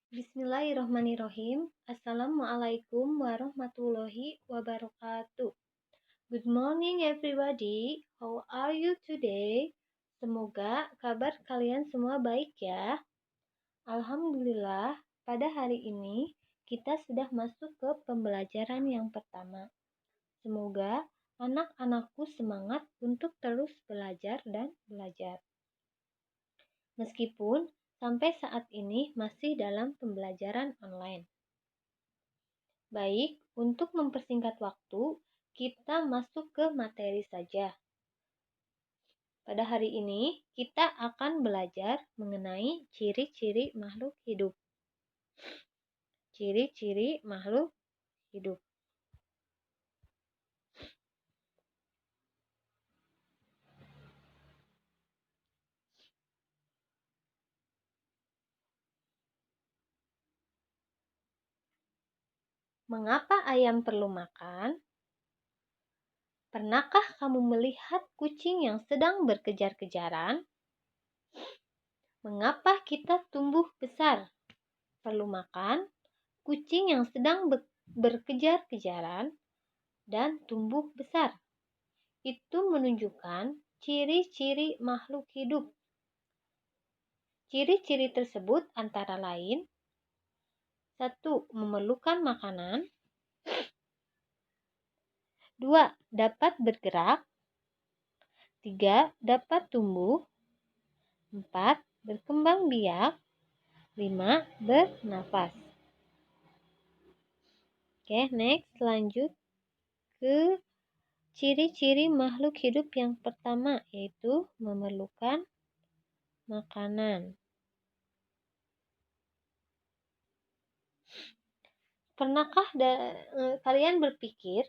Bismillahirrahmanirrahim. Assalamualaikum warahmatullahi wabarakatuh. Good morning everybody. How are you today? Semoga kabar kalian semua baik ya. Alhamdulillah, pada hari ini kita sudah masuk ke pembelajaran yang pertama. Semoga anak-anakku semangat untuk terus belajar dan belajar. Meskipun sampai saat ini masih dalam pembelajaran online. Baik, untuk mempersingkat waktu, kita masuk ke materi saja. Pada hari ini, kita akan belajar mengenai ciri-ciri makhluk hidup. Ciri-ciri makhluk hidup. Mengapa ayam perlu makan? Pernahkah kamu melihat kucing yang sedang berkejar-kejaran? Mengapa kita tumbuh besar? Perlu makan, kucing yang sedang berkejar-kejaran, dan tumbuh besar. Itu menunjukkan ciri-ciri makhluk hidup. Ciri-ciri tersebut antara lain: 1. Memerlukan makanan. 2. Dapat bergerak. 3. Dapat tumbuh. 4. Berkembang biak. 5. Bernafas. Oke, next, lanjut ke ciri-ciri makhluk hidup yang pertama, yaitu memerlukan makanan. Pernahkah kalian berpikir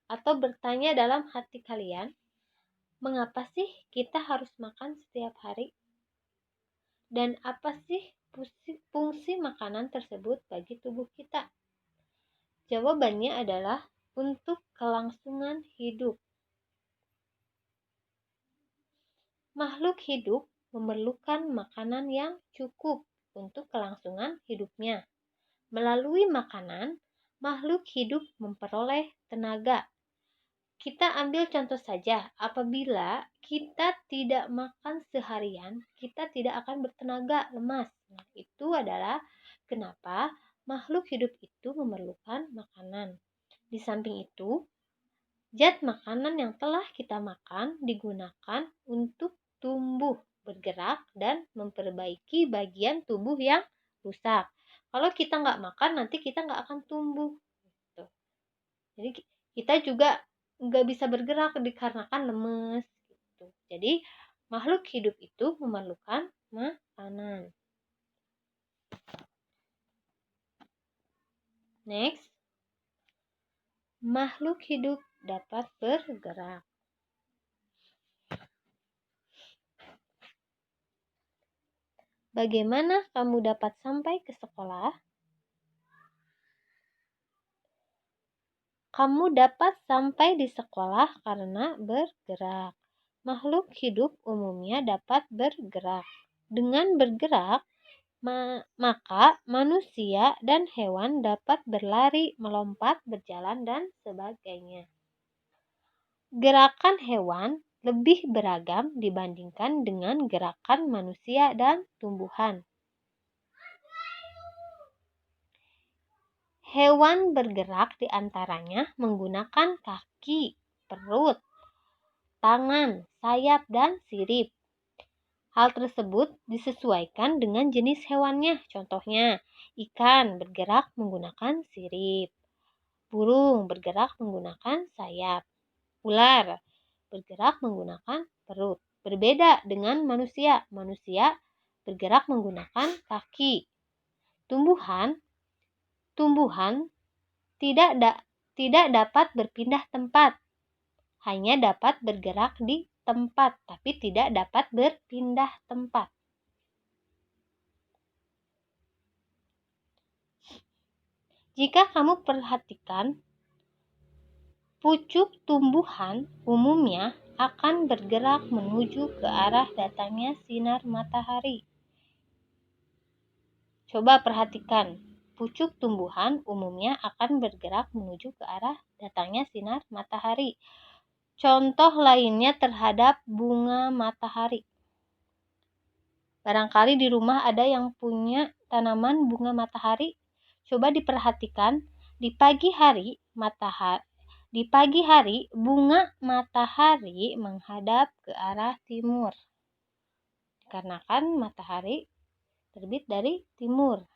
atau bertanya dalam hati kalian, mengapa sih kita harus makan setiap hari? Dan apa sih fungsi makanan tersebut bagi tubuh kita? Jawabannya adalah untuk kelangsungan hidup. Makhluk hidup memerlukan makanan yang cukup untuk kelangsungan hidupnya. Melalui makanan, makhluk hidup memperoleh tenaga. Kita ambil contoh saja, apabila kita tidak makan seharian, kita tidak akan bertenaga, lemas. Nah, itu adalah kenapa makhluk hidup itu memerlukan makanan. Di samping itu, zat makanan yang telah kita makan digunakan untuk tumbuh, bergerak, dan memperbaiki bagian tubuh yang rusak. Kalau kita nggak makan, nanti kita nggak akan tumbuh. Gitu. Jadi kita juga nggak bisa bergerak dikarenakan lemes. Gitu. Jadi makhluk hidup itu memerlukan makanan. Next, makhluk hidup dapat bergerak. Bagaimana kamu dapat sampai ke sekolah? Kamu dapat sampai di sekolah karena bergerak. Makhluk hidup umumnya dapat bergerak. Dengan bergerak, maka manusia dan hewan dapat berlari, melompat, berjalan, dan sebagainya. Gerakan hewan lebih beragam dibandingkan dengan gerakan manusia dan tumbuhan. Hewan bergerak diantaranya menggunakan kaki, perut, tangan, sayap, dan sirip. Hal tersebut disesuaikan dengan jenis hewannya. Contohnya, ikan bergerak menggunakan sirip. Burung bergerak menggunakan sayap. Ular bergerak menggunakan perut. Berbeda dengan manusia. Manusia bergerak menggunakan kaki. Tumbuhan tidak dapat berpindah tempat. Hanya dapat bergerak di tempat, tapi tidak dapat berpindah tempat. Jika kamu perhatikan, pucuk tumbuhan umumnya akan bergerak menuju ke arah datangnya sinar matahari. Coba perhatikan, pucuk tumbuhan umumnya akan bergerak menuju ke arah datangnya sinar matahari. Contoh lainnya terhadap bunga matahari. Barangkali di rumah ada yang punya tanaman bunga matahari. Coba diperhatikan, di pagi hari bunga matahari menghadap ke arah timur. Dikarenakan matahari terbit dari timur.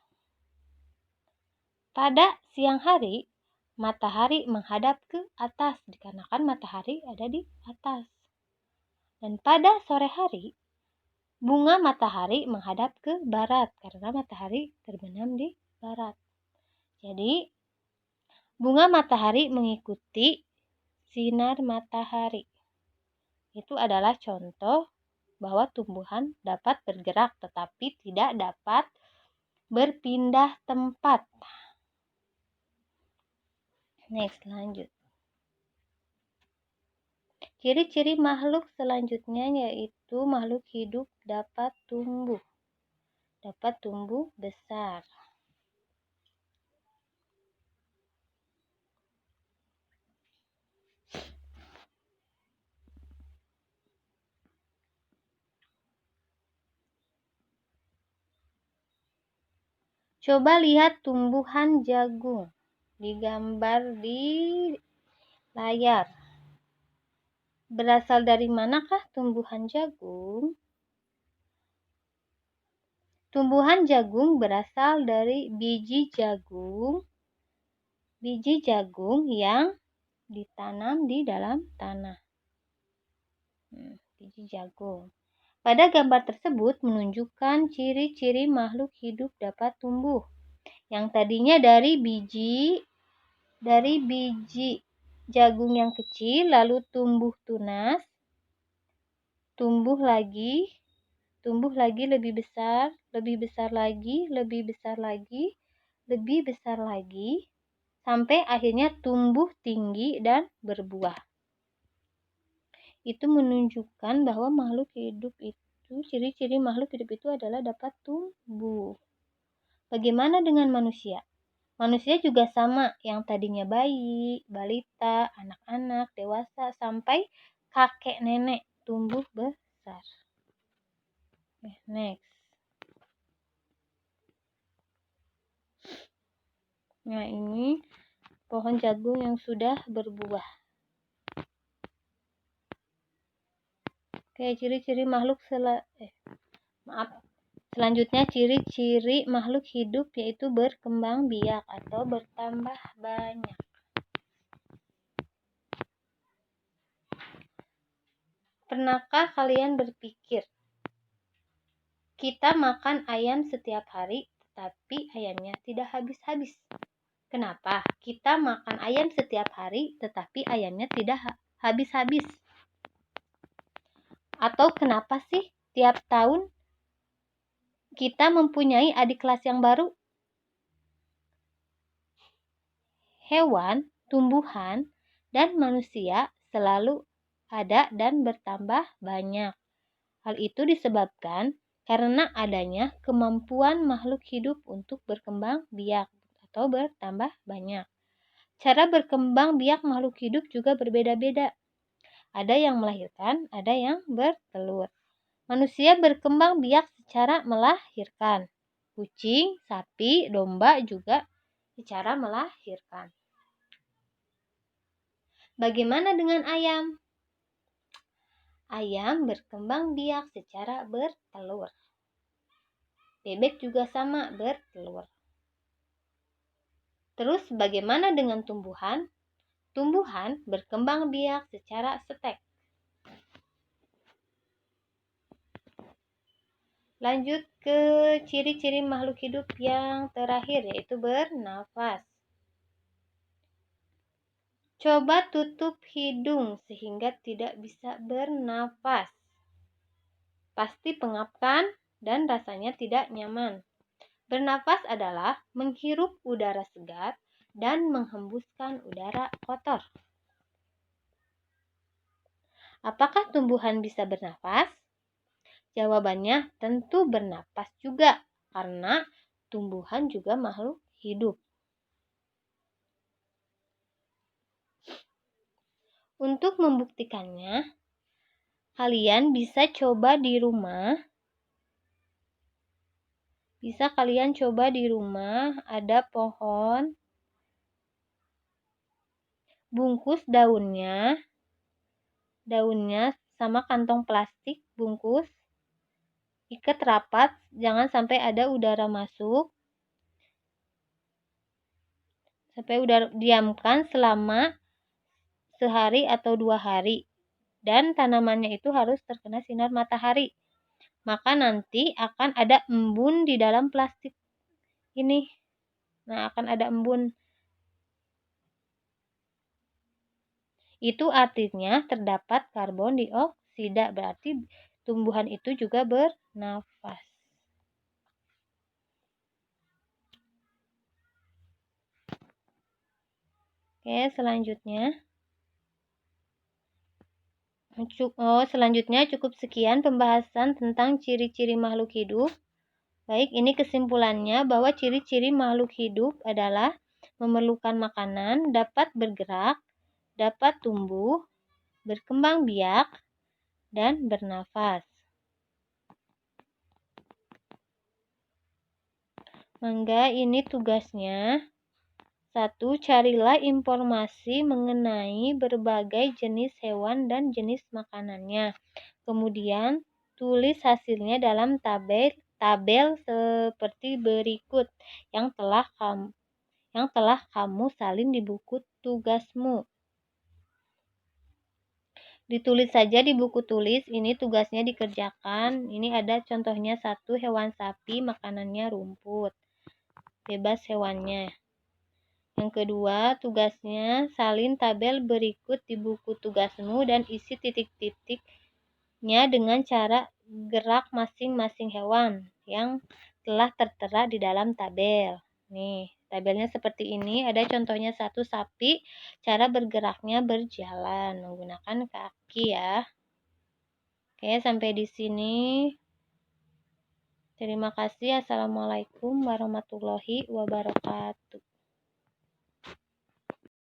Pada siang hari, matahari menghadap ke atas dikarenakan matahari ada di atas. Dan pada sore hari, bunga matahari menghadap ke barat karena matahari terbenam di barat. Jadi, bunga matahari mengikuti sinar matahari. Itu adalah contoh bahwa tumbuhan dapat bergerak tetapi tidak dapat berpindah tempat. Next, lanjut. Ciri-ciri makhluk selanjutnya yaitu makhluk hidup dapat tumbuh besar. Coba lihat tumbuhan jagung digambar di layar. Berasal dari manakah tumbuhan jagung? Tumbuhan jagung berasal dari biji jagung yang ditanam di dalam tanah. Biji jagung. Pada gambar tersebut menunjukkan ciri-ciri makhluk hidup dapat tumbuh. Yang tadinya dari biji jagung yang kecil, lalu tumbuh tunas, tumbuh lagi lebih besar lagi, sampai akhirnya tumbuh tinggi dan berbuah. Itu menunjukkan bahwa ciri-ciri makhluk hidup itu adalah dapat tumbuh. Bagaimana dengan manusia? Manusia juga sama, yang tadinya bayi, balita, anak-anak, dewasa, sampai kakek nenek tumbuh besar. Next. Nah, ini pohon jagung yang sudah berbuah. Oke, ciri-ciri makhluk selanjutnya ciri-ciri makhluk hidup yaitu berkembang biak atau bertambah banyak. Pernahkah kalian berpikir, kita makan ayam setiap hari, tetapi ayamnya tidak habis-habis? Kenapa? Kita makan ayam setiap hari, tetapi ayamnya tidak habis-habis. Atau kenapa sih tiap tahun kita mempunyai adik kelas yang baru? Hewan, tumbuhan, dan manusia selalu ada dan bertambah banyak. Hal itu disebabkan karena adanya kemampuan makhluk hidup untuk berkembang biak atau bertambah banyak. Cara berkembang biak makhluk hidup juga berbeda-beda. Ada yang melahirkan, ada yang bertelur. Manusia berkembang biak secara melahirkan. Kucing, sapi, domba juga secara melahirkan. Bagaimana dengan ayam? Ayam berkembang biak secara bertelur. Bebek juga sama, bertelur. Terus bagaimana dengan tumbuhan? Tumbuhan berkembang biak secara setek. Lanjut ke ciri-ciri makhluk hidup yang terakhir, yaitu bernafas. Coba tutup hidung sehingga tidak bisa bernafas. Pasti pengap kan? Dan rasanya tidak nyaman. Bernafas adalah menghirup udara segar dan menghembuskan udara kotor. Apakah tumbuhan bisa bernafas? Jawabannya tentu bernafas juga, karena tumbuhan juga makhluk hidup. Untuk membuktikannya, kalian bisa coba di rumah. Ada pohon, bungkus daunnya sama kantong plastik bungkus, ikat rapat, jangan sampai ada udara masuk. Diamkan selama sehari atau 2 hari. Dan tanamannya itu harus terkena sinar matahari. Maka nanti akan ada embun di dalam plastik ini. Nah, akan ada embun. Itu artinya terdapat karbon dioksida, berarti tumbuhan itu juga bernafas. Oke, selanjutnya cukup sekian pembahasan tentang ciri-ciri makhluk hidup. Baik, ini kesimpulannya bahwa ciri-ciri makhluk hidup adalah memerlukan makanan, dapat bergerak, dapat tumbuh, berkembang biak, dan bernafas. Mangga, ini tugasnya. 1. Carilah informasi mengenai berbagai jenis hewan dan jenis makanannya. Kemudian, tulis hasilnya dalam tabel seperti berikut yang telah kamu salin di buku tugasmu. Ditulis saja di buku tulis, ini tugasnya dikerjakan. Ini ada contohnya 1, hewan sapi, makanannya rumput. Bebas hewannya. Yang kedua, tugasnya salin tabel berikut di buku tugasmu dan isi titik-titiknya dengan cara gerak masing-masing hewan yang telah tertera di dalam tabel. Nih, tabelnya seperti ini. Ada contohnya 1, sapi, cara bergeraknya berjalan menggunakan kaki ya. Oke, sampai di sini. Terima kasih. Assalamualaikum warahmatullahi wabarakatuh.